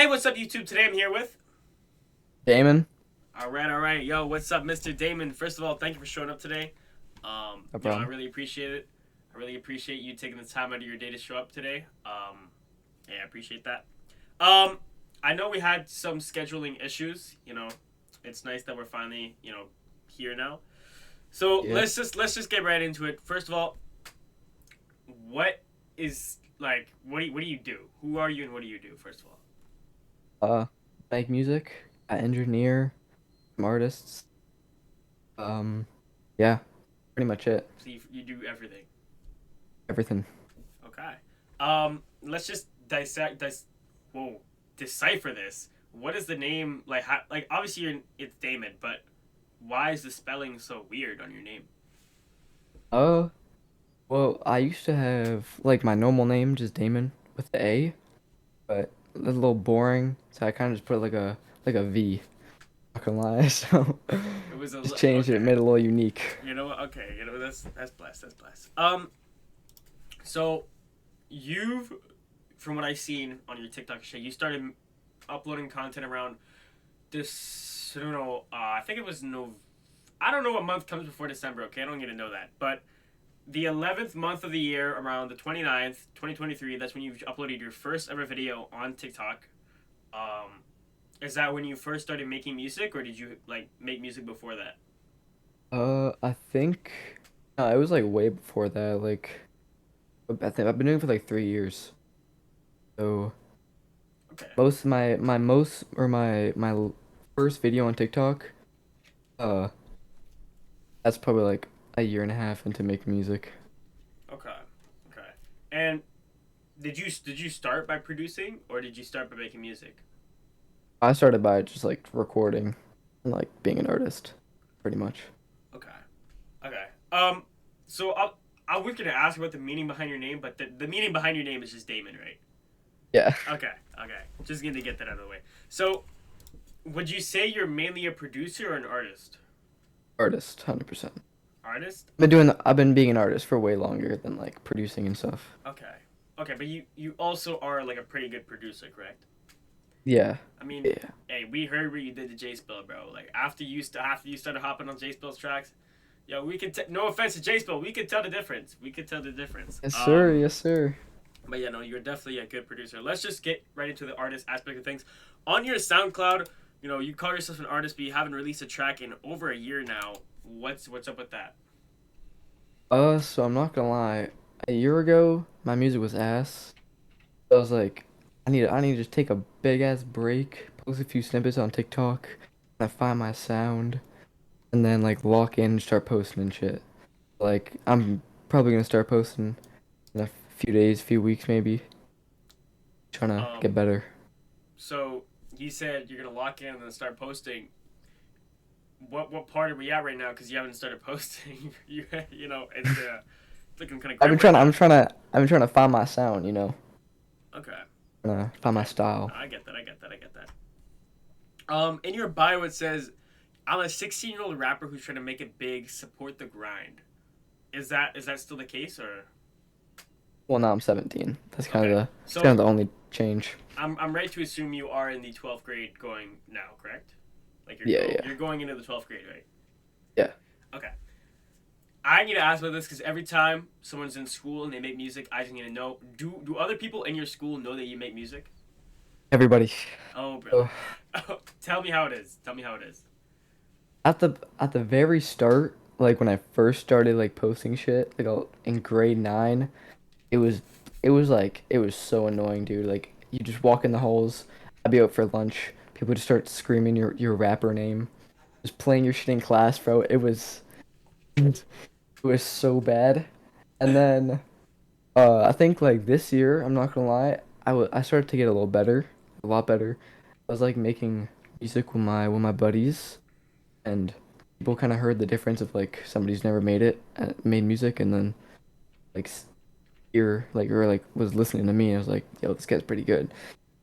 Hey, what's up, YouTube? Today I'm here with. Damon, All right. Yo, what's up, Mr. Damon? First of all, thank you for showing up today. no I problem. really appreciate it. I really appreciate you taking the time out of your day to show up today. Yeah, I appreciate that. Um, I know we had some scheduling issues. It's nice that we're finally, here now. So Yeah. let's just get right into it. First of all, what is like what do you do? Who are you and what do you do? First of all, Uh, make music. I engineer some artists. Um, yeah, pretty much it. so you do everything. Everything. Okay. Let's just whoa, decipher this. What is the name like? Like obviously it's Damon, but why is the spelling so weird on your name? Uh, well, I used to have like my normal name, just Damon with the A, but a little boring, so I kind of just put like a V. Not gonna lie, so It was just changed it, okay. made it a little unique. You know what? Okay, that's blessed. That's blessed. So you've, from what I've seen on your TikTok shit, you started uploading content around this. I don't know. I think it was no. I don't know what month comes before December. Okay, I don't need to know that, but the 11th month of the year, around the 29th, 2023, that's when you uploaded your first ever video on TikTok. Um, is that when you first started making music, or did you like make music before that? I think it was like way before that. Like, I think I've been doing it for like 3 years. So. Okay. Most of my most or my first video on TikTok, uh, that's probably like a year and a half into making music. Okay. Okay. And did you start by producing, or did you start by making music? I started by just like recording and like being an artist, pretty much. Okay. Okay. So I was gonna ask about the meaning behind your name, but the meaning behind your name is just Damon, right? Yeah, Okay. Okay. Just gonna get that out of the way. So, would you say you're mainly a producer or an artist? artist, 100%. Artist. Okay. I've been being an artist for way longer than like producing and stuff. Okay. Okay, but you also are like a pretty good producer, correct? Yeah, I mean, yeah. hey, we heard what you did to J Spill, bro. Like after you started hopping on J Spill's tracks, yo, we could no offense to J Spill, we could tell the difference. We could tell the difference. Yes, sir. Yes, sir. But yeah, no, you're definitely a good producer. Let's just get right into the artist aspect of things. On your SoundCloud, you call yourself an artist, but you haven't released a track in over a year now. What's up with that? So I'm not gonna lie. A year ago, my music was ass. I was like, I need to just take a big ass break, post a few snippets on TikTok, and I find my sound, and then like lock in and start posting and shit. Like I'm probably gonna start posting in a few days, few weeks maybe, trying to Um, get better. so you said you're gonna lock in and then start posting. What part are we at right now? Because you haven't started posting. It's looking kind of I've grim been right trying to, now. I've been trying to find my sound, Okay. trying to find my Okay. style. No, I get that. I get that. I get that. In your bio it says, "I'm a 16-year-old rapper who's trying to make it big. Support the grind." Is that still the case, or? Well, now I'm 17. Okay. That's kind of So the only change. I'm right to assume you are in the 12th grade going now, correct? Like Yeah, yeah, you're going into the 12th grade, right? yeah. Okay. I need to ask about this because every time someone's in school and they make music, I just need to know: do other people in your school know that you make music? Everybody. Oh, bro. So Tell me how it is. Tell me how it is. at the very start, like when I first started like posting shit, like in grade 9, it was it was so annoying, dude. Like you just walk in the halls, I'd be out for lunch, people just start screaming your rapper name, just playing your shit in class, bro. It was so bad. And then I think like this year, I'm not gonna lie, I started to get a little better, a lot better. I was like making music with my buddies, and people kind of heard the difference of like somebody who's never made music, and then like hear like or like was listening to me. And I was like, yo, this guy's pretty good.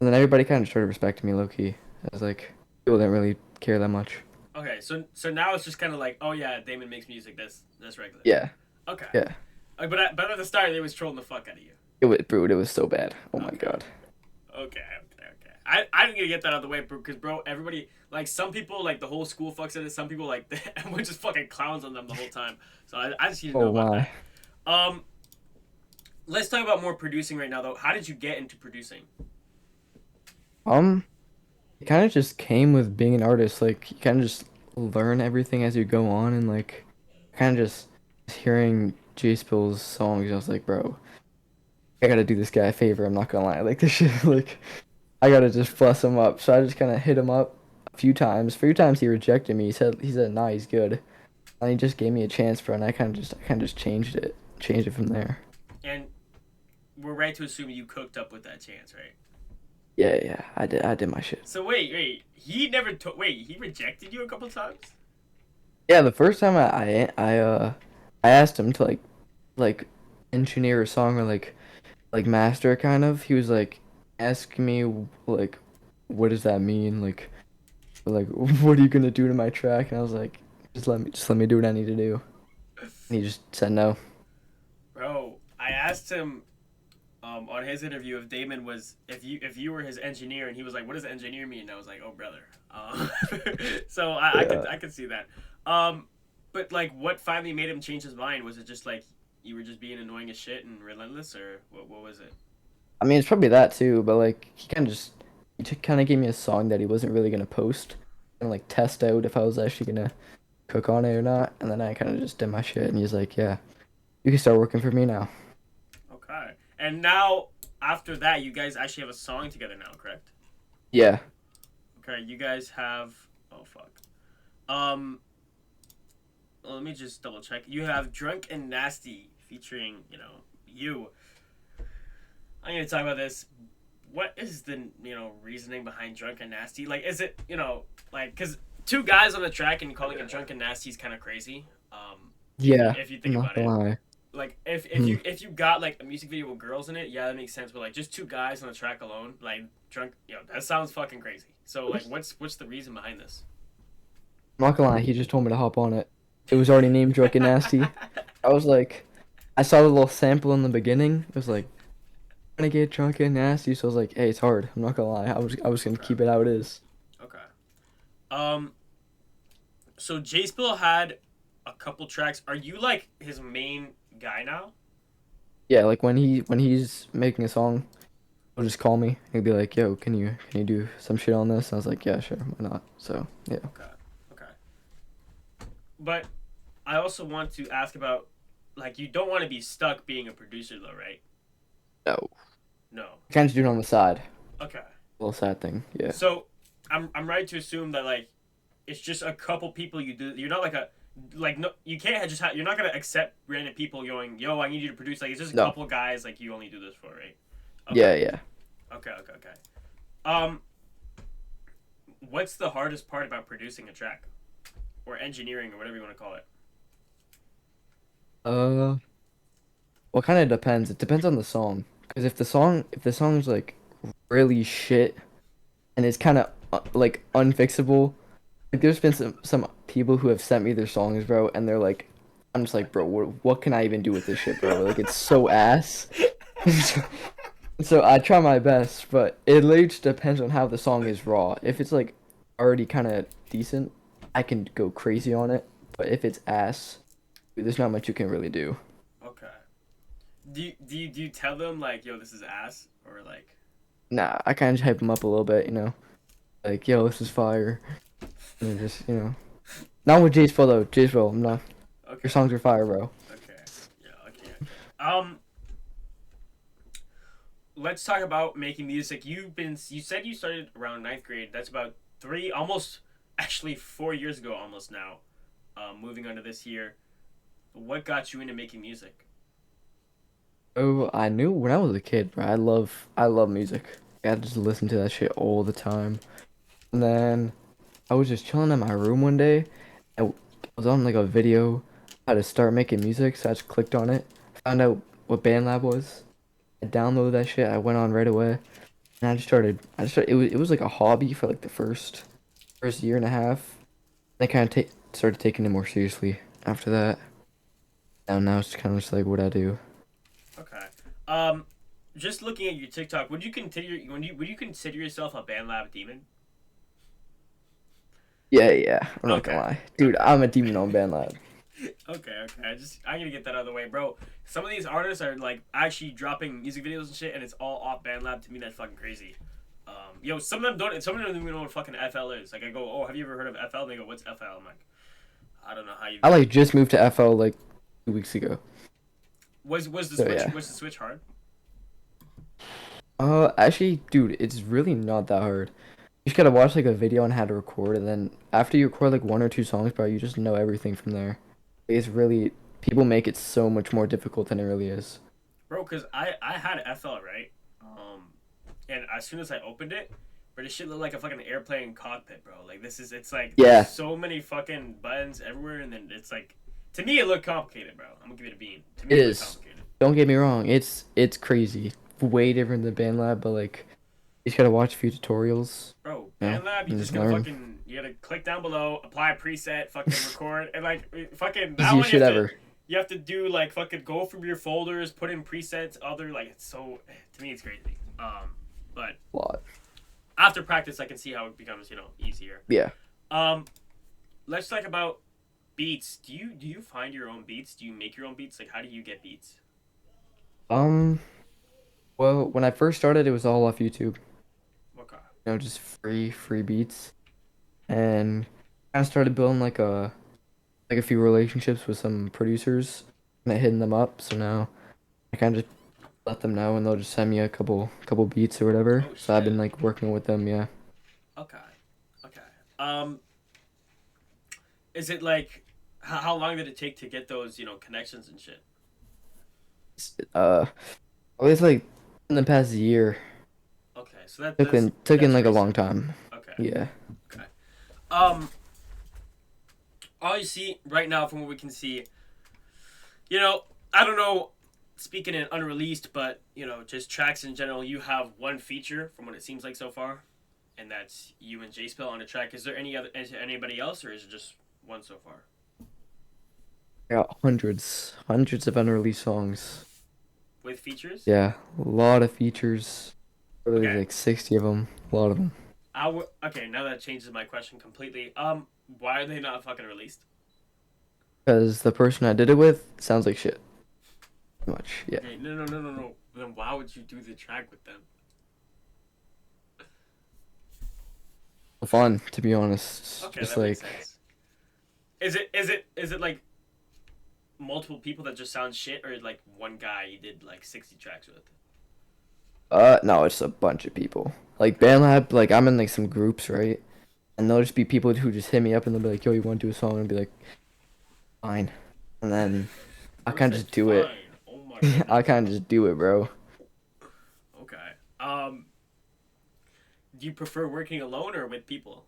And then everybody kind of started respecting me low key. I was like, people didn't really care that much. Okay, so now it's just kind of like, oh yeah, Damon makes music. That's regular. Yeah, Okay. yeah. But at the start, they was trolling the fuck out of you. It was, bro, it was so bad. Oh my Okay. God. Okay, okay, okay. I'm gonna get that out of the way because, bro, everybody, like, some people, like, the whole school fucks at it. Some people, like, everyone just fucking clowns on them the whole time. So I just need to know Oh about my. that. Um, let's talk about more producing right now, though. How did you get into producing? Um, it kind of just came with being an artist. Like you kind of just learn everything as you go on, and like kind of just hearing J Spill's songs. I was like, bro, I gotta do this guy a favor. I'm not gonna lie. Like this shit, like I gotta just bless him up. So I just kind of hit him up a few times. A few times he rejected me. He said, nah, he's good. And he just gave me a chance, bro. And I kind of just changed it from there. And we're right to assume you cooked up with that chance, right? Yeah, yeah, I did my shit. So wait. He never took. Wait, he rejected you a couple times. Yeah, the first time I asked him to like engineer a song or like master it kind of. He was like asking me like what does that mean? Like what are you gonna do to my track? And I was like, just let me do what I need to do. And he just said no. Bro, I asked him on his interview if Damon was if you were his engineer, and he was like, "What does engineer mean?" And I was like, "Oh, brother." So Yeah. I could see that. Um, but like, what finally made him change his mind? Was it just like you were just being annoying as shit and relentless, or what was it? I mean, it's probably that too, but like he kind of gave me a song that he wasn't really gonna post and like test out if I was actually gonna cook on it or not. And then I kind of just did my shit, and he's like, "Yeah, you can start working for me now." Okay, and now after that, you guys actually have a song together now, correct? Yeah. Okay, you guys have. Oh fuck. Um, let me just double check. You have Drunk and Nasty featuring, you. I'm gonna talk about this. What is the reasoning behind Drunk and Nasty? Like, is it like because two guys on the track and calling it Drunk and Nasty is kind of crazy. Yeah. If you I'm think not about it, gonna lie. like if Hmm. you got like a music video with girls in it, yeah, that makes sense. But like just two guys on the track alone, like drunk, that sounds fucking crazy. So like, what's the reason behind this? I'm not gonna lie, he just told me to hop on it. It was already named Drunk and Nasty. I was like, I saw the little sample in the beginning. It was like, gonna get drunk and nasty. So I was like, hey, it's hard. I'm not gonna lie. I was gonna Okay. keep it how it is. Okay. Um. So J Spill had a couple tracks. Are you like his main guy now? Yeah, like when he's making a song, he'll just call me. He'll be like, yo, can you do some shit on this? And I was like, yeah, sure, why not? So yeah. Okay. Okay. But I also want to ask about like you don't want to be stuck being a producer though, right? No. No. Kind of do it on the side. Okay. Little sad thing. Yeah. So I'm right to assume that like it's just a couple people you do. You're not like a like no you can't just you're not gonna accept random people going yo I need you to produce like it's just a No. couple guys like you only do this for, right? Okay. Yeah, yeah. Okay. Um, what's the hardest part about producing a track or engineering or whatever you want to call it? Uh, well, kind of depends. It depends on the song. Because if the song's like really shit and it's kind of like unfixable. Like there's been some people who have sent me their songs, bro, and they're like, I'm just like, bro, what can I even do with this shit, bro? Like it's so ass. So I try my best, but it literally just depends on how the song is raw. If it's like already kind of decent, I can go crazy on it. But if it's ass, there's not much you can really do. Okay. Do you tell them like yo this is ass or like Nah, I kind of hype them up a little bit, like yo, this is fire, and then just not with J's though. J's I'm not. Your okay songs are fire, bro. okay okay. Um, let's talk about making music. You said you started around ninth grade. That's about three almost actually 4 years ago almost now. Moving on to this year. What got you into making music? Oh, I knew when I was a kid, bro. I love music. I just listen to that shit all the time. And then I was just chilling in my room one day. I was on like a video how to start making music, so I just clicked on it, found out what BandLab was. I downloaded that shit. I went on right away, and I just started. It was like a hobby for like the first year and a half. I kind of started taking it more seriously after that. And now it's kind of just like what I do. Okay. Um, just looking at your TikTok, would you consider yourself a BandLab demon? Yeah, yeah. I'm not gonna Okay. lie, dude. Okay. I'm a demon on BandLab. Okay. I'm gonna get that out of the way, bro. Some of these artists are like actually dropping music videos and shit, and it's all off BandLab. To me, that's fucking crazy. Yo, some of them don't. Some of them don't even know what fucking FL is. Like I go, oh, have you ever heard of FL? And they go, what's FL? I'm like, I don't know how you. I like just moved to FL like 2 weeks ago. So yeah. Was the switch hard? Actually, dude, it's really not that hard. You just gotta watch like a video on how to record, and then after you record like one or two songs, bro, you just know everything from there. It's really people make it so much more difficult than it really is. Bro, because I had FL, right? And as soon as I opened it, bro, this shit looked like a fucking airplane cockpit, bro. Like it's like there's Yeah, so many fucking buttons everywhere, and then it's like, to me it looked complicated, bro. I'm gonna give it a bean. To me it it looked is. complicated. Don't get me wrong, it's crazy. Way different than BandLab, but like you just gotta watch a few tutorials, Bro, you know, BandLab, you and just just gotta learn. fucking you gotta click down below, apply a preset, fucking record, and like fucking that one Easiest shit ever. you have to do like fucking go from your folders, put in presets, other like it's so to me it's crazy. But A lot. after practice, I can see how it becomes easier. Yeah. Um, let's talk about beats. Do you find your own beats? Do you make your own beats? Like how do you get beats? Um. Well, when I first started, it was all off YouTube. Okay. Just free beats, and I started building like a few relationships with some producers, and I hitting them up. So now I kind of just let them know, and they'll just send me a couple beats or whatever. Oh So I've been shit. like working with them. Yeah. Okay. Okay. Is it like how long did it take to get those connections and shit? Uh, at least like in the past year, Okay, so took in that's like a long recent. time. Okay. Yeah. Okay. Um, all you see right now, from what we can see, you know, I don't know. Speaking in unreleased, but just tracks in general, you have one feature from what it seems like so far, and that's you and J Spill on a track. Is there anybody else, or is it just one so far? I got hundreds of unreleased songs. With features? Yeah, a lot of features. Probably Okay. like 60 of them. A lot of them. Okay, now that changes my question completely. Why are they not fucking released? Because the person I did it with sounds like shit. Pretty much. Yeah. Okay, no. Then why would you do the track with them? Fun, to be honest. Okay, Just that makes like, sense. Is it like multiple people that just sound shit, or like one guy you did like 60 tracks with? no, it's a bunch of people. Like BandLab, like I'm in like some groups, right? And there'll just be people who just hit me up and they'll be like, "Yo, you want to do a song?" And I'll be like, "Fine." And then I Bro kind of said just do it. fine. Oh my I goodness. kind of just do it, bro. Okay. Um, do you prefer working alone or with people?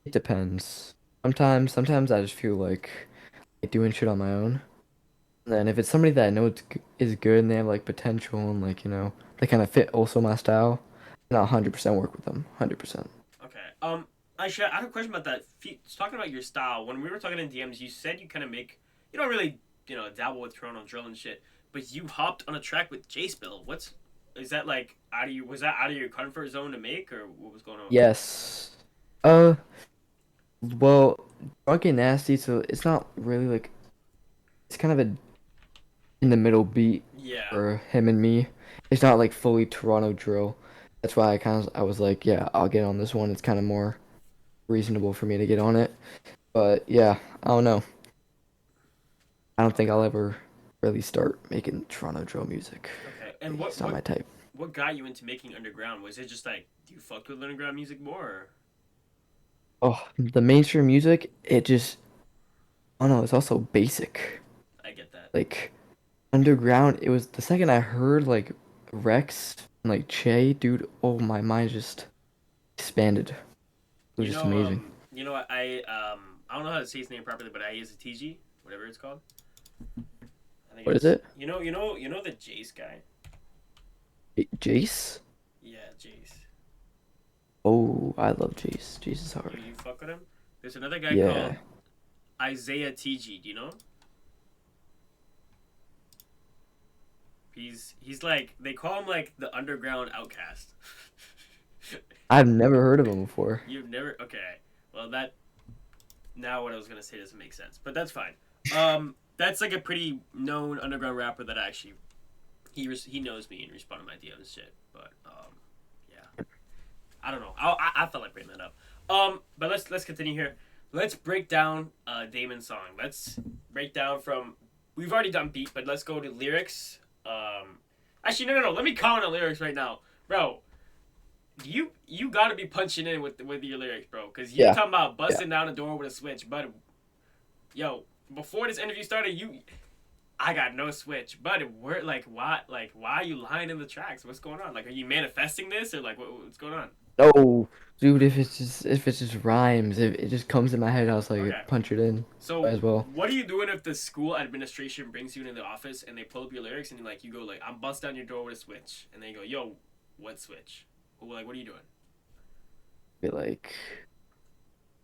It depends. Sometimes I just feel like doing shit on my own. And then if it's somebody that I know is good and they have like potential and like they kind of fit also my style, then I'll 100% work with them. 100%. Okay. Actually, I have a question about that. Talking about your style, when we were talking in DMs, you said you kind of you don't really, dabble with Toronto drill and shit, but you hopped on a track with J Spill. Is that like was that out of your comfort zone to make, or what was going on with that? Yes. Uh, well, Drunk and Nasty, so it's not really like it's kind of a in the middle beat Yeah. for him and me. It's not like fully Toronto drill. That's why I was like, yeah, I'll get on this one. It's kind of more reasonable for me to get on it. But yeah, I don't know. I don't think Okay. I'll ever really start making Toronto drill music. Okay. And It's not my type. what got you into making underground? Was it just like, do you fuck with underground music more? Or? Oh, the mainstream music, it just, I don't know, it's also basic. I get that. Like, underground, it was the second I heard, like, Rex and, like, Che, dude, oh, my mind just expanded. It was just amazing. I don't know how to say his name properly, but I use a TG, whatever it's called. I think What is it's it? the Jace guy. Jace? Yeah, Jace. Oh, I love Jace. Jace is hard. You fuck with him. There's another guy Yeah. called Isaiah TG. Do you know him? He's like they call him like the underground outcast. I've never heard of him before. You've never okay. Well, that now what I was gonna say doesn't make sense, but that's fine. That's like a pretty known underground rapper that actually he knows me and responded to my DMs and shit. But yeah, I don't know. I felt like bringing that up. But let's continue here. Let's break down Damon's song. Let's break down from we've already done beat, but let's go to lyrics. Actually, no. Let me comment on lyrics right now, bro. You gotta be punching in with your lyrics, bro, because you're Yeah, talking about yeah. busting down a door with a switch, but yo, before this interview started, I got no switch, but we're why are you lying in the tracks? What's going on? Like, are you manifesting this or like what's going on? No, dude, if it's just rhymes, if it just comes in my head, I was like Okay, punch it in so as well. what are you doing if the school administration brings you into the office and they pull up your lyrics and you go like I'm bust down your door with a switch and they go yo what switch? Well, like what are you doing? Be like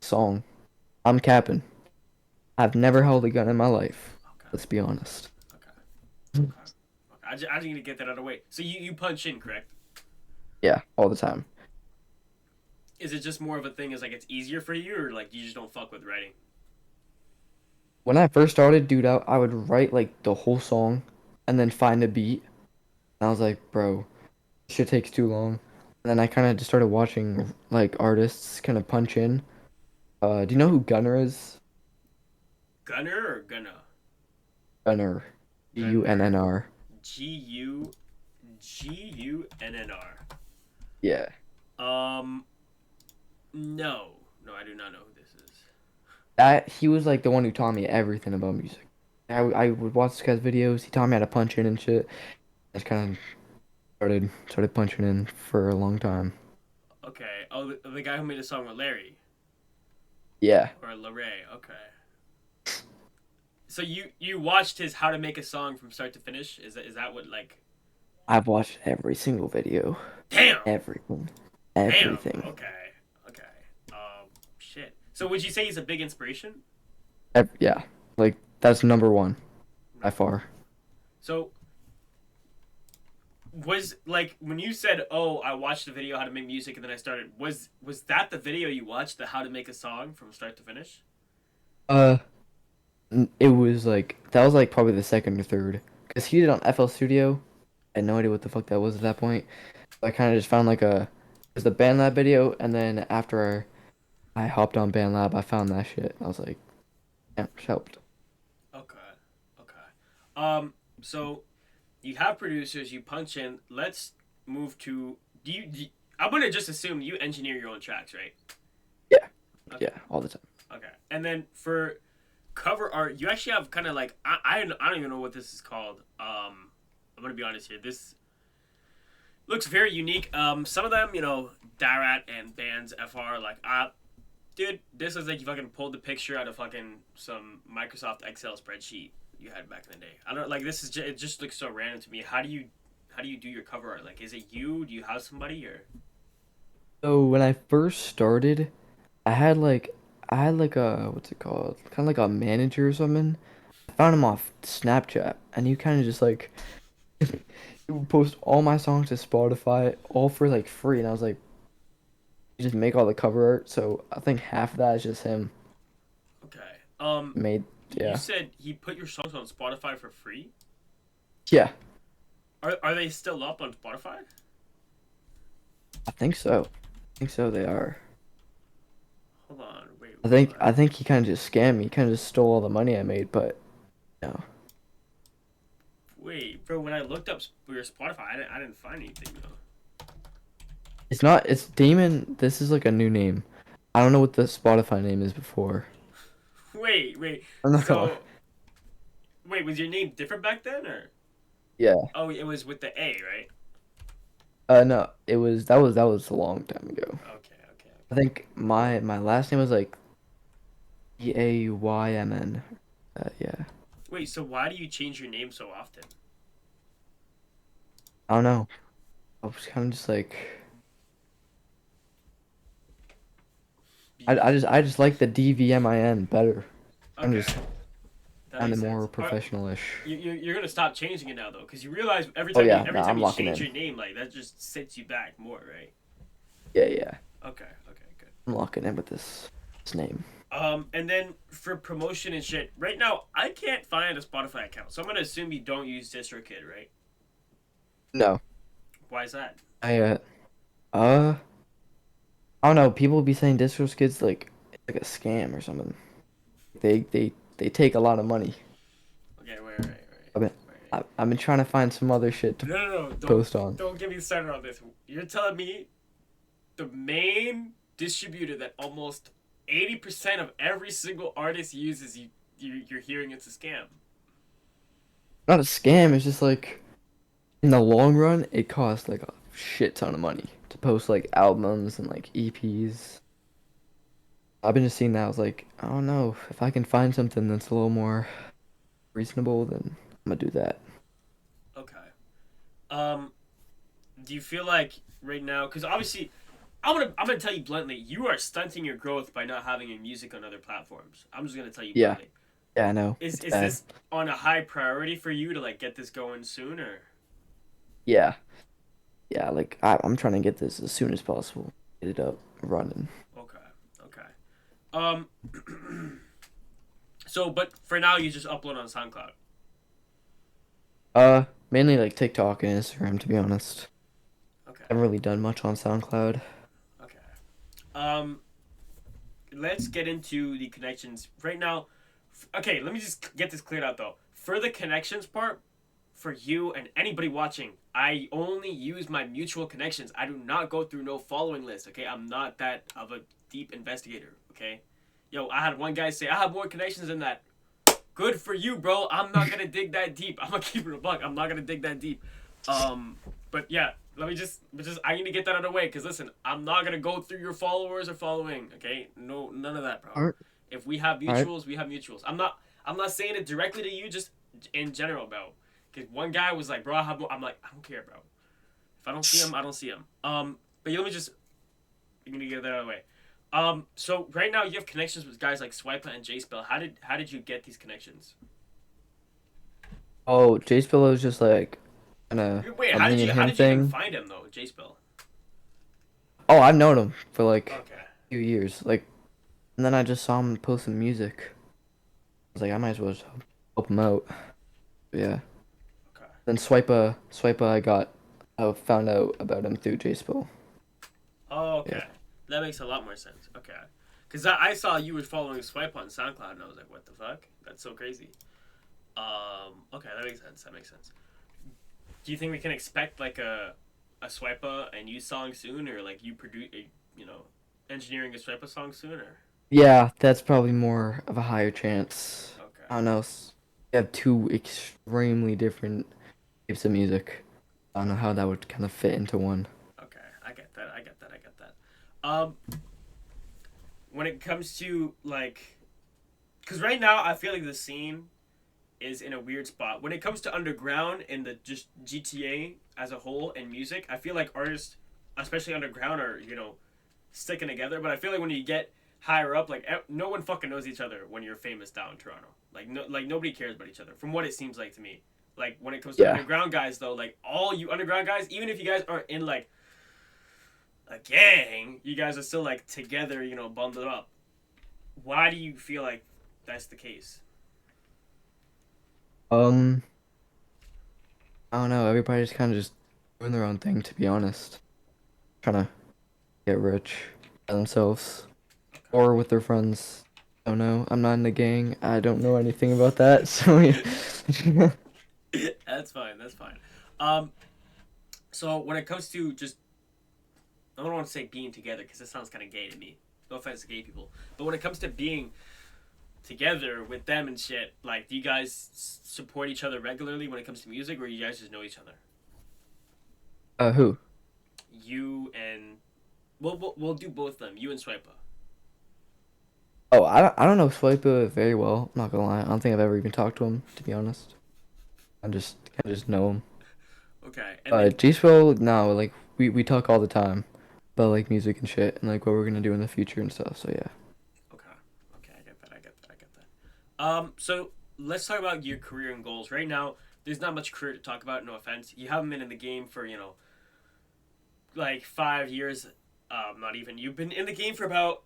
song. I'm capping. I've never held a gun in my life. Okay, Let's be honest. okay, okay. I just need to get that out of the way. So you punch in, correct? Yeah, all the time. Is it just more of a thing as like it's easier for you or like you just don't fuck with writing? When I first started, dude, I would write like the whole song and then find a beat. And I was like, bro, this shit takes too long. And then I kind of just started watching like artists kind of punch in. Do you know who Gunner is? Gunner or Gunna? Gunner. Gunner. Gunnr. G U Gunnr. Yeah. Um, no, I do not know who this is. He was like the one who taught me everything about music. I would watch this guy's videos. He taught me how to punch in and shit. I just kind of started punching in for a long time. Okay. Oh, the guy who made a song with Larry Yeah. or Larray. Okay. So you watched his How to Make a Song from start to finish? Is that what like? I've watched every single video. Damn. Everything. Damn. Everything. Okay. Okay. Shit. So would you say he's a big inspiration? Yeah. Like that's number one by Number one. far. So was like when you said, "Oh, I watched the video how to make music and then I started." Was that the video you watched, the How to Make a Song from start to finish? Uh, it was like that was like probably the second or third because he did it on FL Studio. I had no idea what the fuck that was at that point. So I kind of just found like it was the BandLab video, and then after I hopped on BandLab, I found that shit. I was like, yeah, it helped. Okay. Okay. So you have producers, you punch in. Let's move to do you I'm gonna just assume you engineer your own tracks, right? Yeah, Okay. yeah, all the time. Okay. And then for cover art, you actually have kind of like I don't even know what this is called. I'm gonna be honest here. This looks very unique. Some of them, Darat and Bands FR, like, dude, this looks like you fucking pulled the picture out of fucking some Microsoft Excel spreadsheet you had back in the day. I don't like this is it just looks so random to me. How do you do your cover art? Like, is it you? Do you have somebody or? So when I first started, I had like a what's it called? Kind of like a manager or something. I found him off Snapchat, and he kind of just like he would post all my songs to Spotify, all for like free, and I was like, you just make all the cover art. So I think half of that is just him Okay. made. You Yeah, said he put your songs on Spotify for free. yeah, Are they still up on Spotify? I think so. I think so. They are. Hold on, wait, I think what? I think he kind of just scammed me. He kind of just stole all the money I made, but no. Wait, bro. When I looked up your Spotify, I didn't find anything though. It's not. It's Damon. This is like a new name. I don't know what the Spotify name is before. Wait. I don't know. So, wait, was your name different back then, or? Yeah. Oh, it was with the A, right? No. That was a long time ago. I Okay. think my last name was like Eaymn. Yeah. Wait, so why do you change your name so often? I don't know. I was kind of just like I Because just I just like the Dvmin better. I'm okay, just That Kind makes of sense. more All right, professional-ish. you're gonna stop changing it now though, because you realize Oh yeah, every no, time I'm you locking change in. your name, like that just sets you back more, right? Yeah, yeah. Okay, okay, good. I'm locking in with this name. And then for promotion and shit, right now I can't find a Spotify account, so I'm gonna assume you don't use DistroKid, right? No, Why is that? I uh I don't know. People be saying DistroKid's like it's like a scam or something. They take a lot of money. Okay, wait. I've been Wait. I've been trying to find some other shit to No, post on. don't get me started on this. You're telling me the main distributor that almost 80% of every single artist uses, you're hearing it's a scam. Not a scam. It's just like in the long run, it costs like a shit ton of money to post like albums and like EPs. I've been just seeing that. I was like, I don't know if I can find something that's a little more reasonable, then I'm gonna do that. Okay. Um, do you feel like right now? Because obviously, I'm gonna tell you bluntly, you are stunting your growth by not having your music on other platforms. I'm just gonna tell you Yeah, bluntly. yeah, I know Is it's is bad. this on a high priority for you to like get this going soon or? Yeah, yeah. Like I'm trying to get this as soon as possible. Get it up running. Okay. Okay. Um. So, but for now, you just upload on SoundCloud. Mainly like TikTok and Instagram, to be honest. Okay. I haven't really done much on SoundCloud. Okay. Um. Let's get into the connections right now. Okay, let me just get this cleared out though. For the connections part, for you and anybody watching, I only use my mutual connections. I do not go through no following list. Okay, I'm not that of a deep investigator. Okay, yo, I had one guy say I have more connections than that. Good for you, bro. I'm not gonna dig that deep. I'm gonna keep it a buck. I'm not gonna dig that deep. But yeah, let me just I need to get that out of the way because listen, I'm not gonna go through your followers or following. Okay, no, none of that, bro. All right, If we have all right, mutuals, we have mutuals. I'm not saying it directly to you, just in general, bro. Because one guy was like, bro, I have more. I'm like, I don't care, bro. If I don't see him, I don't see him. But yeah, let me just I'm gonna get that out of the way. So right now you have connections with guys like Swipa and JSpell. How did you get these connections? Oh, Jace Pillow is just like Wait, a how did me and you how him did you even thing. find him though, JSpell? Oh, I've known him for like Okay. a few years. Like, and then I just saw him post some music. I was like, I might as well just help him out. But yeah. Okay. Then Swipa, I found out about him through Jace. Oh, Yeah. okay. That makes a lot more sense. Okay. Because I saw you were following Swipe on SoundCloud, and I was like, what the fuck? That's so crazy. Okay, that makes sense. That makes sense. Do you think we can expect like a Swipa and you song soon, or like you produce, you know, engineering a Swipa song soon, or? Yeah, that's probably more of a higher chance. Okay. I don't know. You have two extremely different types of music. I don't know how that would kind of fit into one. Okay. I get that. I get that. I get that. Um, when it comes to like, because right now I feel like the scene is in a weird spot. When it comes to underground and the just GTA as a whole and music, I feel like artists, especially underground, are sticking together. But I feel like when you get higher up, like no one fucking knows each other when you're famous down in Toronto. Like no, like nobody cares about each other. From what it seems like to me. Like when it comes to Yeah. underground guys, though, like all you underground guys, even if you guys aren't in like a gang, you guys are still like together, bundled up. Why do you feel like that's the case? Um, I don't know. Everybody's kind of just doing their own thing, to be honest. Trying to get rich by themselves Okay. or with their friends. I don't know. I'm not in the gang. I don't know anything about that. So yeah. That's fine. That's fine. Um, so when it comes to just, I don't want to say being together because it sounds kind of gay to me. No offense to gay people, but when it comes to being together with them and shit, like, do you guys support each other regularly when it comes to music, or you guys just know each other? Who? You and we'll do both of them. You and Swipa. Oh, I don't know Swipa very well. I'm not gonna lie. I don't think I've ever even talked to him, to be honest. I just know him. Okay, and then G-Spell, no, like we talk all the time about like music and shit and like what we're gonna do in the future and stuff. So yeah. okay, okay, I get that. I get that. I get that. So let's talk about your career and goals. Right now, there's not much career to talk about. No offense, you haven't been in the game for like 5 years. Not even. You've been in the game for about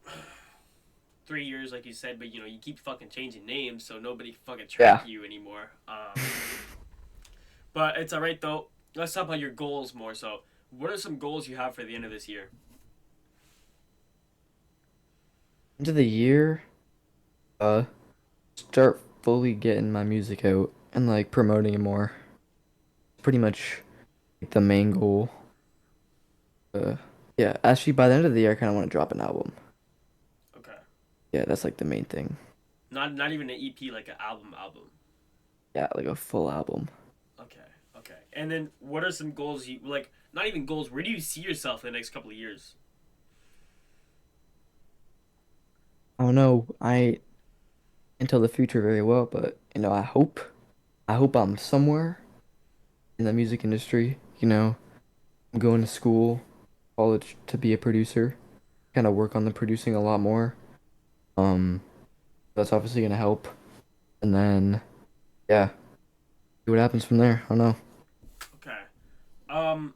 3 years, like you said, but you keep fucking changing names, so nobody can fucking track Yeah. you anymore. But it's alright though. Let's talk about your goals more. So, what are some goals you have for the end of this year? End of the year, uh, start fully getting my music out and like promoting it more. Pretty much like, the main goal. Uh, yeah, actually, by the end of the year, I kind of want to drop an album. Okay. Yeah, that's like the main thing. Not even an EP, like an album. Yeah, like a full album. Okay. Okay. And then what are some goals you like? Not even goals. Where do you see yourself in the next couple of years? I don't know. I can't tell the future very well, but I hope I'm somewhere in the music industry. I'm going to school, college to be a producer. Kind of work on the producing a lot more. Um, that's obviously gonna help. And then, yeah, see what happens from there. I don't know. Okay. Um,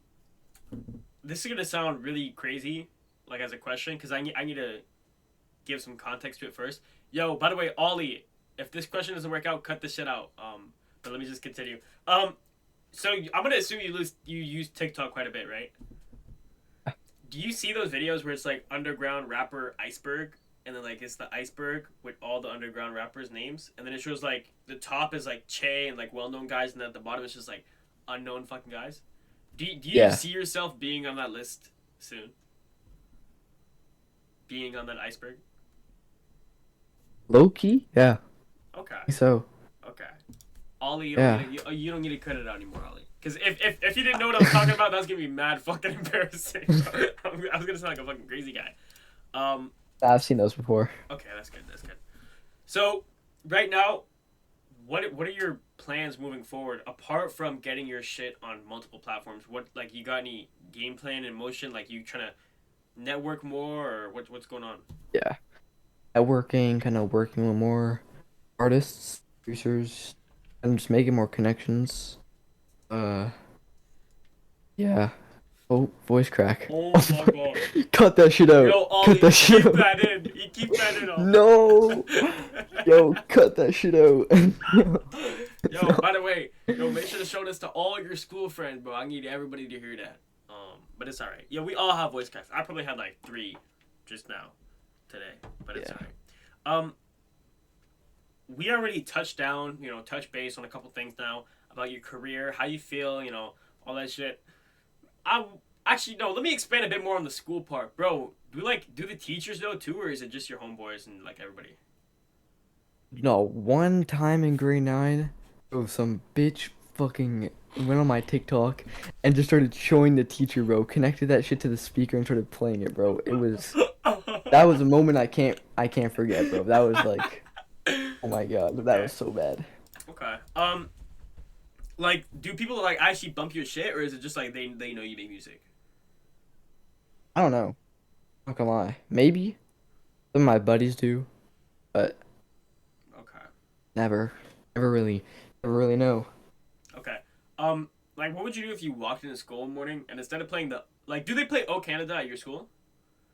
this is gonna sound really crazy, like as a question, because I need to give some context to it first. Yo, by the way, Ollie, if this question doesn't work out, cut this shit out. But let me just continue. So I'm gonna assume you use TikTok quite a bit, right? Do you see those videos where it's like underground rapper iceberg, and then like it's the iceberg with all the underground rappers' names, and then it shows like the top is like Che and like well known guys, and then at the bottom it's just like unknown fucking guys. Do you Yeah, see yourself being on that list soon? Being on that iceberg? low key. Yeah, Okay. I think so. Okay. Ollie, Yeah, you don't need to cut it out anymore, Ollie. Because if you didn't know what I was talking about, that's gonna be mad fucking embarrassing. I was gonna sound like a fucking crazy guy. Um. I've seen those before. Okay, that's good. That's good. So, right now, what are your plans moving forward apart from getting your shit on multiple platforms? What like you got any game plan in motion? Like you trying to network more or what's going on? Yeah, networking, kind of working with more artists, producers, and just making more connections. Uh, yeah. Oh, voice crack. Oh my god. Cut that shit out. Yo, Cut Ollie, that shit keep out. that in. You keep that in, Ollie. No. Yo, cut that shit out. Yo, No. by the way, yo, make sure to show this to all your school friends, bro. I need everybody to hear that. But it's alright. Yeah, we all have voice cracks. I probably had like three just now today, but it's Yeah. alright. Um, we already touched down, touch base on a couple things now about your career, how you feel, all that shit. I actually no. Let me expand a bit more on the school part, bro. Do the teachers know too, or is it just your homeboys and like everybody? No, one time in grade 9, some bitch fucking went on my TikTok and just started showing the teacher, bro. Connected that shit to the speaker and started playing it, bro. That was a moment I can't forget, bro. That was like, oh my god, that Okay. was so bad. Okay. Like, do people like actually bump your shit, or is it just like they know you make music? I don't know. Not gonna lie. Maybe some of my buddies do, but Okay. never, never really know. Okay. Like, what would you do if you walked into school one morning and instead of playing do they play O Canada at your school?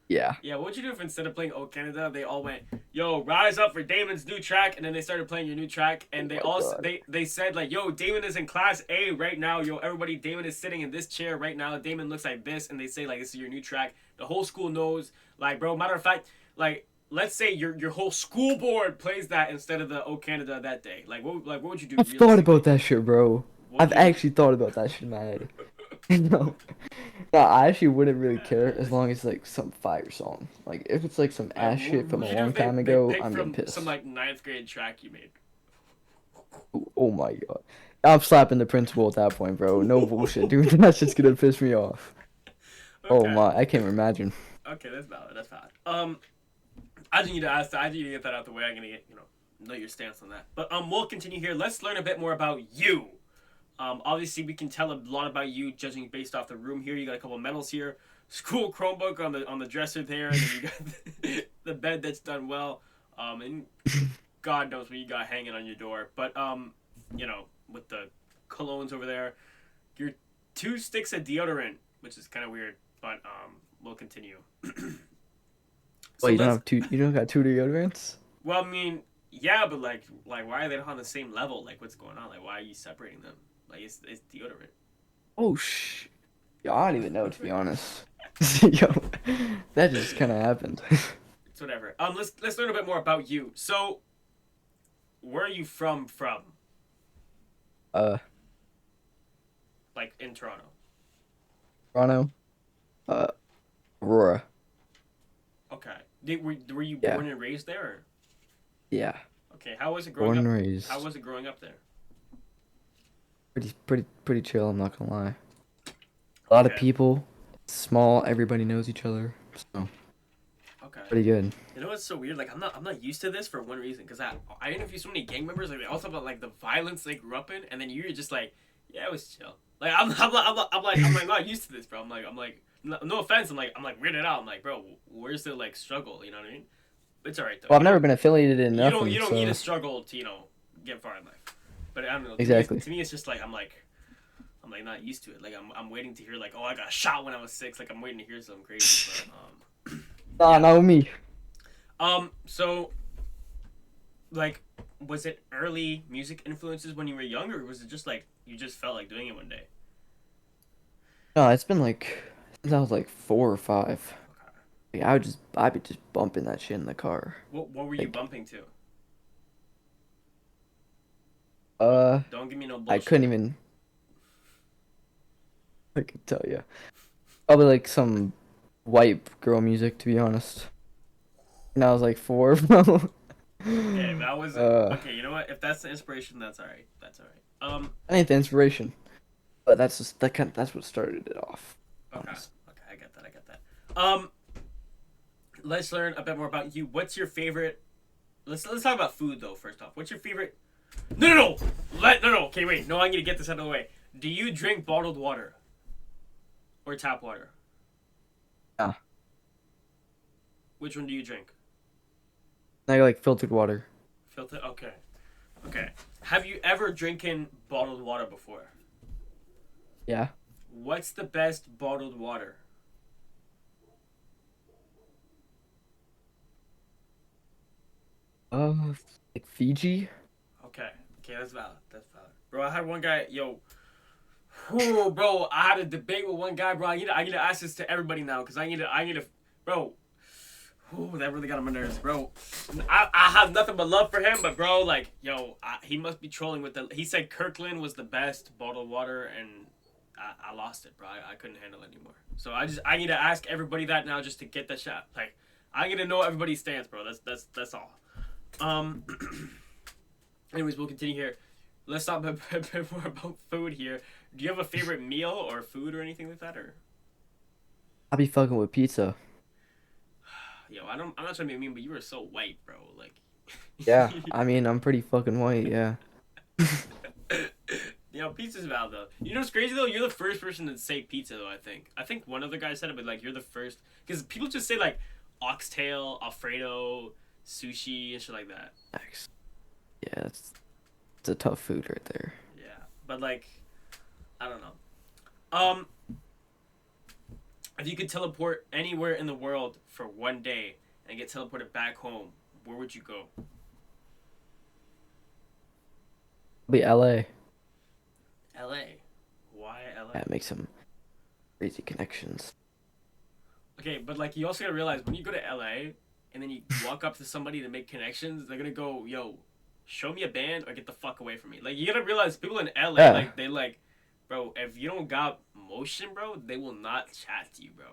Yeah. Yeah, what would you do if instead of playing Oh Canada, they all went, "Yo, rise up for Damon's new track," and then they started playing your new track, and Oh they my all god. they said like, "Yo, Damon is in class A right now. Yo, everybody, Damon is sitting in this chair right now. Damon looks like this," and they say like, "This is your new track." The whole school knows. Like, bro, matter of fact, like, let's say your whole school board plays that instead of the Oh Canada that day. What would you do I've thought realistically? about that shit, bro. What would I've you do? actually thought about that shit in my head. No. No, I actually wouldn't really care as long as like some fire song. Like if it's like some Like, ass shit what from would a you do long if time they ago, picked I'm getting from some pissed. like ninth grade track you made? Oh my god. I'm slapping the principal at that point, bro. No bullshit, dude. That's just gonna piss me off. Oh Okay. my, I can't imagine. Okay, that's valid. That's valid. I just need to ask that. I need to get that out the way. I'm gonna get know your stance on that. But we'll continue here. Let's learn a bit more about you. Obviously we can tell a lot about you judging based off the room here. You got a couple medals here. School Chromebook on the dresser there, and then you got the bed that's done well. And God knows what you got hanging on your door. But you know, with the colognes over there, your 2 sticks of deodorant, which is kind of weird, but we'll continue. Well, So you don't let's. have two. You don't got two deodorants. Well, I mean, yeah, but like, why are they not on the same level? Like, what's going on? Like, why are you separating them? Like, it's deodorant. Oh Yo, I don't even know to be honest. Yo, that just kind of happened. It's whatever. Let's learn a bit more about you. So, where are you from? From uh, like in Toronto. Toronto, uh, Aurora. Okay. Were you Yeah, born and raised there? Or? yeah. Okay. How was it growing Born up? and How raised. was it growing up there? Pretty chill. I'm not gonna lie. A lot of Okay. people. Small. Everybody knows each other. So Okay. pretty good. You know what's so weird? Like I'm not used to this for one reason because I interview so many gang members. Like they all talk about like the violence they grew up in, and then you're just like, yeah, it was chill. Like I'm like not used to this, bro. I'm like no offense. I'm like weirded out. I'm like, bro, where's the like struggle? You know what I mean? It's alright though. Well, I've never been affiliated in You nothing. don't need a So struggle to get far in life. But I don't know. exactly. To me, it's just like I'm like not used to it. Like I'm waiting to hear like, oh, I got shot when I was 6. Like I'm waiting to hear something crazy. But Nah, yeah. not with me. So like, was it early music influences when you were young, or was it just like you just felt like doing it one day? No, it's been like since I was like 4 or 5. Okay. Like, I'd be just bumping that shit in the car. What were you Like, bumping to? uh, Don't give me no I couldn't bullshit. even. I could tell you. Probably like some white girl music, to be honest. And I was like 4, bro. Okay, that was uh, okay. You know what? If that's the inspiration, that's all right. That's all right. I ain't the inspiration, but that's just that's what started it off. Okay. Honest. Okay, I get that. I get that. Let's learn a bit more about you. What's your favorite? Let's talk about food though. First off, what's your favorite? No. No. Okay, wait. No, I need to get this out of the way. Do you drink bottled water or tap water? Yeah, Which one do you drink? I like filtered water. Filter. Okay. Okay. Have you ever drinking bottled water before? Yeah. What's the best bottled water? Uh, like Fiji. Okay. Okay, that's valid. That's valid. Bro, I had one guy. Yo. Whew, bro, I had a debate with one guy, bro. I need to ask this to everybody now, cause I need to, bro. Ooh, that really got on my nerves, bro. I have nothing but love for him, but bro, like, yo, he must be trolling with the. He said Kirkland was the best bottled water, and I lost it, bro. I couldn't handle it anymore. So I need to ask everybody that now just to get that shot. Like, I need to know everybody's stance, bro. That's all. Um. Anyways, we'll continue here. Let's talk a bit more about food here. Do you have a favorite meal or food or anything like that, or? I be fucking with pizza. Yo, I'm not trying to be mean, but you were so white, bro. Like. Yeah, I mean I'm pretty fucking white. Yeah. Pizza's valid though. You know what's crazy though? You're the first person to say pizza though. I think one other guy said it, but like you're the first because people just say like oxtail, Alfredo, sushi, and shit like that. Thanks. Yeah, it's a tough food right there. Yeah, but like, I don't know. If you could teleport anywhere in the world for one day and get teleported back home, where would you go? Be LA. L.A. Why L.A.? Yeah, make some crazy connections. Okay, but like you also gotta realize when you go to L.A. and then you walk up to somebody to make connections, they're gonna go, "Yo, show me a band or get the fuck away from me." Like you gotta realize people in L.A. Yeah. like they like, bro. If you don't got motion, bro, they will not chat to you, bro.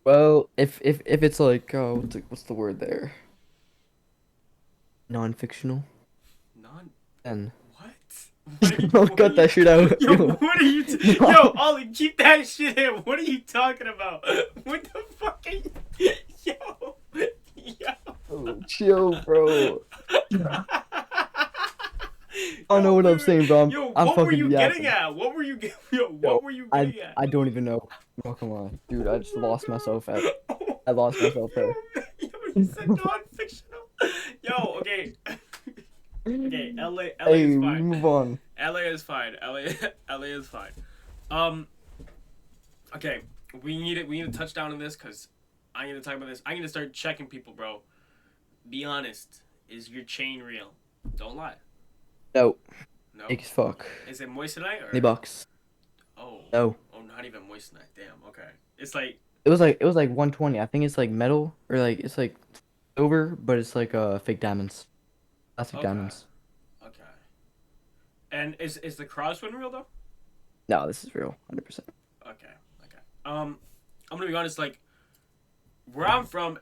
Well, if it's like what's the word there? Non-fictional. Non. Then What? What are you? don't cut that shit out. Yo, what are you? Yo, Ollie, keep that shit in. What are you talking about? What the fuck are you? Yo, yo. Oh, chill, bro. I don't know Yo, what I'm wait. saying, bro. Yo, I'm what were fucking you getting yapping. at? What were you? Yo, Yo, what were you getting at? I don't even know. No, come on, dude. I just lost myself at. I lost myself there. Yo, you said non-fictional. Yo, okay. Okay, LA Hey, is we fine. move on. LA is fine. LA is fine. Um, okay, we need to touch down on this because I need to talk about this. I need to start checking people, bro. Be honest. Is your chain real? Don't lie. No, No. fake as fuck. Is it moissanite 20 bucks. oh No, not even moissanite. Damn. Okay. It's like it was like 120. I think it's like metal or like it's like silver, but it's like fake diamonds, plastic okay, diamonds. okay. And is the cross one real though? No, this is real, 100%. Okay, okay. I'm gonna be honest. Like where I'm from,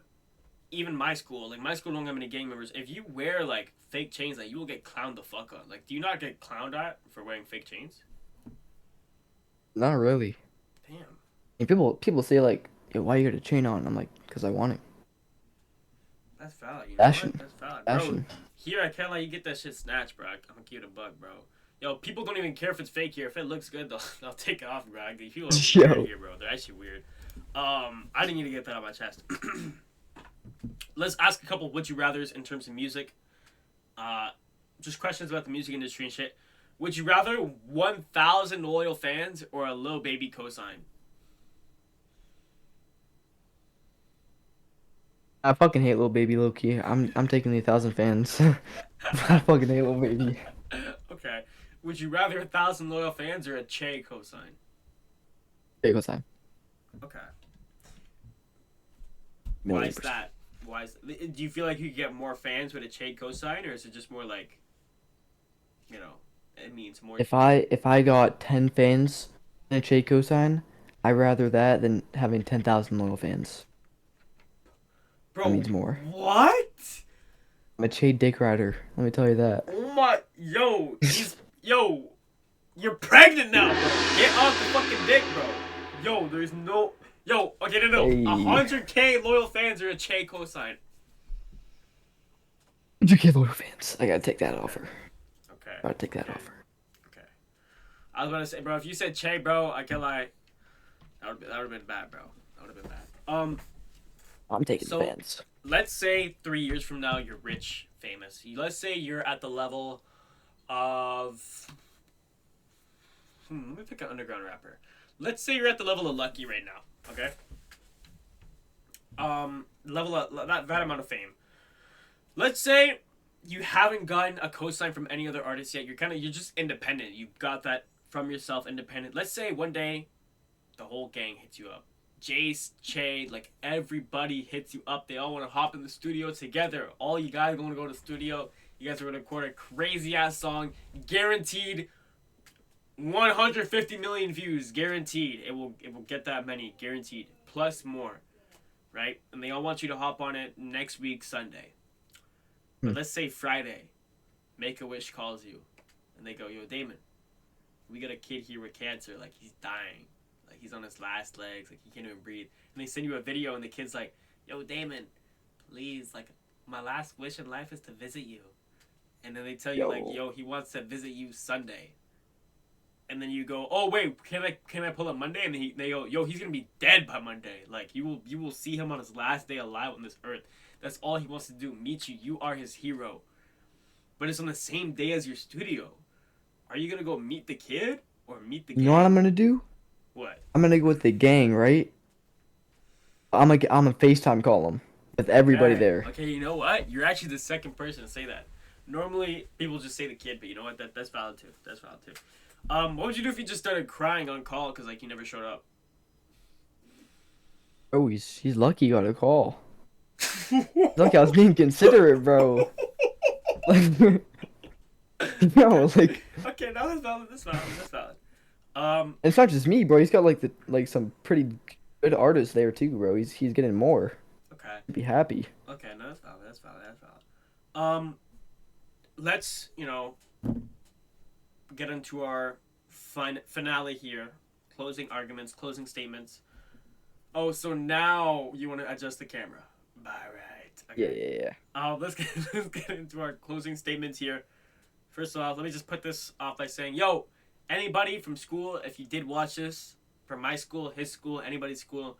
even my school, like my school don't have many gang members. If you wear like fake chains, like you will get clowned the fuck on. Like, do you not get clowned at for wearing fake chains? Not really. Damn. And people say like, "Yo, why you got a chain on?" I'm like, "Cause I want it." That's valid. You know what? Fashion, That's valid, bro. fashion. Here I can't let you get that shit snatched, bro. I'm gonna keep it a bug, bro. Yo, people don't even care if it's fake here. If it looks good, they'll take it off, bro. Like, people are weird Yo, here, bro. They're actually weird. I didn't need to get that on my chest. Let's ask a couple would you rather's in terms of music. Uh, just questions about the music industry and shit. Would you rather 1,000 loyal fans or a little baby cosign? I fucking hate little baby low key. I'm taking the 1,000 fans. I fucking hate little baby. Okay. Would you rather 1,000 loyal fans or a Che cosign? Big go time. Okay. Why Million is percent. that? Why is? Do you feel like you could get more fans with a Che cosign, or is it just more like, you know, it means more to you? If I got 10 fans and a Che cosign, I'd rather that than having 10,000 loyal fans. That Bro, means more. what? I'm a Che dick rider. Let me tell you that. Oh my, yo, you're pregnant now, bro. Get off the fucking dick, bro. Yo, there's no, yo, okay, no, a Hey, 100K loyal fans or a Che cosign. 100K loyal fans. I gotta take that Okay, offer. okay, Gotta take that okay, offer. okay. I was about to say, bro, if you said Che, bro, I can't lie. That would have been bad, bro. That would have been bad. I'm taking the So fans. let's say 3 years from now you're rich, famous. Let's say you're at the level of. Let me pick an underground rapper. Let's say you're at the level of Lucky right now. Okay. Level of that amount of fame. Let's say you haven't gotten a cosign from any other artist yet. You're just independent. You got that from yourself, independent. Let's say one day the whole gang hits you up. Jace, Che, like everybody hits you up. They all want to hop in the studio together. All you guys want to go to the studio. You guys are gonna record a crazy ass song, guaranteed 150 million views, guaranteed. It will get that many, guaranteed, plus more, right? And they all want you to hop on it next week Sunday. Hmm. But let's say Friday, Make a Wish calls you, and they go, "Yo, Damon, we got a kid here with cancer. Like he's dying, like he's on his last legs, like he can't even breathe." And they send you a video, and the kid's like, "Yo, Damon, please, like my last wish in life is to visit you." And then they tell you like, Yo, "Yo, he wants to visit you Sunday." And then you go, "Oh wait, can I pull up Monday?" And they go, "Yo, he's gonna be dead by Monday. Like you will see him on his last day alive on this earth. That's all he wants to do, meet you. You are his hero." But it's on the same day as your studio. Are you gonna go meet the kid or meet the you know what I'm gang? gonna do? What? I'm gonna go with the gang, right? I'm a FaceTime call them with everybody Okay. there. Okay. You know what? You're actually the second person to say that. Normally people just say the kid, but you know what? That's valid too. That's valid too. What would you do if you just started crying on call because like you never showed up? Oh, he's lucky he got a call. Lucky I was being considerate, bro. Like, Okay. no, like Okay. No, that's valid. That's valid. That's valid. Um. it's not just me, bro. He's got like some pretty good artists there too, bro. He's getting more. Okay. Be happy. Okay. No, that's valid. That's valid. That's valid. Um. Let's get into our finale here. Closing arguments. Closing statements. Oh, so now you want to adjust the camera. All right. Yeah, Okay. yeah, yeah. Let's get into our closing statements here. First of all, let me just put this off by saying, yo, anybody from school, if you did watch this, from my school, his school, anybody's school,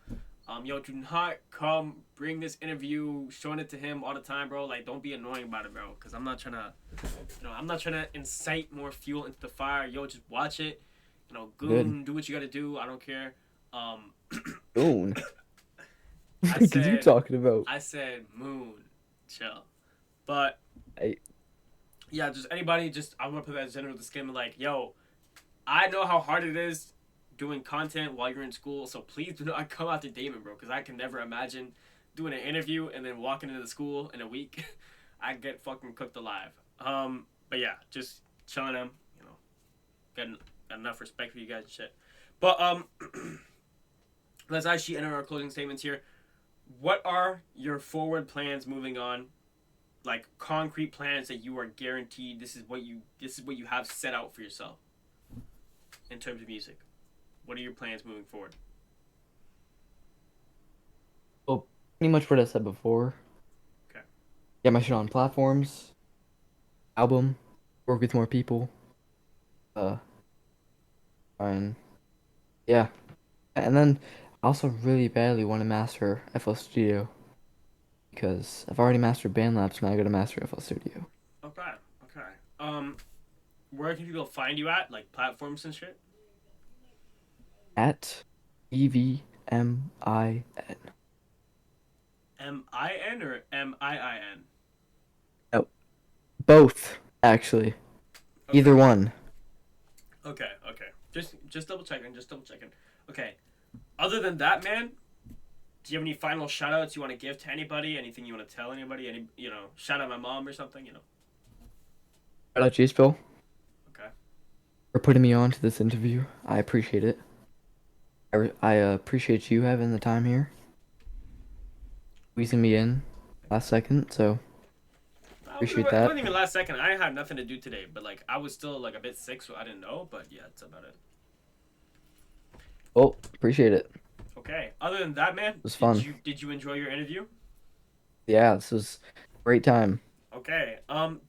Yo, do not come bring this interview, showing it to him all the time, bro. Like, don't be annoying about it, bro. Cause I'm not trying to, I'm not trying to incite more fuel into the fire. Yo, just watch it. Good. Goon, do what you gotta do. I don't care. Um, Moon. I What are you said, talking about? I said moon, chill. But I, yeah, just anybody, I want to put that general disclaimer, like, yo, I know how hard it is doing content while you're in school, so please do not come after Damon, bro, because I can never imagine doing an interview and then walking into the school in a week. I get fucking cooked alive. But yeah, just chilling him, got enough respect for you guys and shit. But let's actually enter our closing statements here. What are your forward plans moving on? Like concrete plans that you are guaranteed this is what you have set out for yourself in terms of music. What are your plans moving forward? well, pretty much what I said before. Okay. Get my shit on platforms, album, work with more people. Uh, and yeah, and then I also really badly want to master FL Studio because I've already mastered BandLabs, now I got to master FL Studio. Okay. Okay. Where can people find you at? Like platforms and shit? At Dvmiin. MIN or MIIN? No, both actually. Okay. Either one. Okay. Okay. Just double checking. Just double checking. Okay. Other than that, man, do you have any final shout outs you want to give to anybody? Anything you want to tell anybody? Shout out my mom or something? Shout out Chase Bill Okay. for putting me on to this interview. I appreciate it. I appreciate you having the time here, squeezing me in last second. So It appreciate that. wasn't even last second. I had nothing to do today, but like I was still like a bit sick, so I didn't know. But yeah, that's about it. Well, appreciate it. It Okay. Other than that, man, was did fun. you enjoy your interview? Yeah, this was a great time. Okay.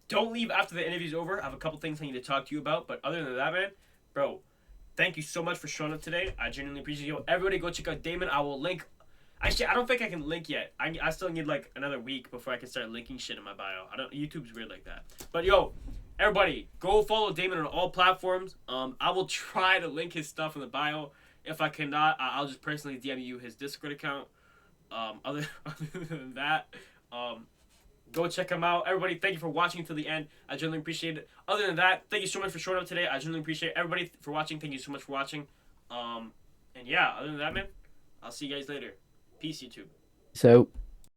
Don't leave after the interview's over. I have a couple things I need to talk to you about. But other than that, man, bro, thank you so much for showing up today. I genuinely appreciate you. Everybody, go check out Damon. I will link. Actually, I don't think I can link yet. I still need like another week before I can start linking shit in my bio. I don't. YouTube's weird like that. But yo, everybody, go follow Damon on all platforms. I will try to link his stuff in the bio. If I cannot, I'll just personally DM you his Discord account. Other than that, um, go check him out. Everybody, thank you for watching until the end. I genuinely appreciate it. Other than that, thank you so much for showing up today. I genuinely appreciate everybody for watching. Thank you so much for watching. And yeah, other than that, man, I'll see you guys later. Peace, YouTube. So.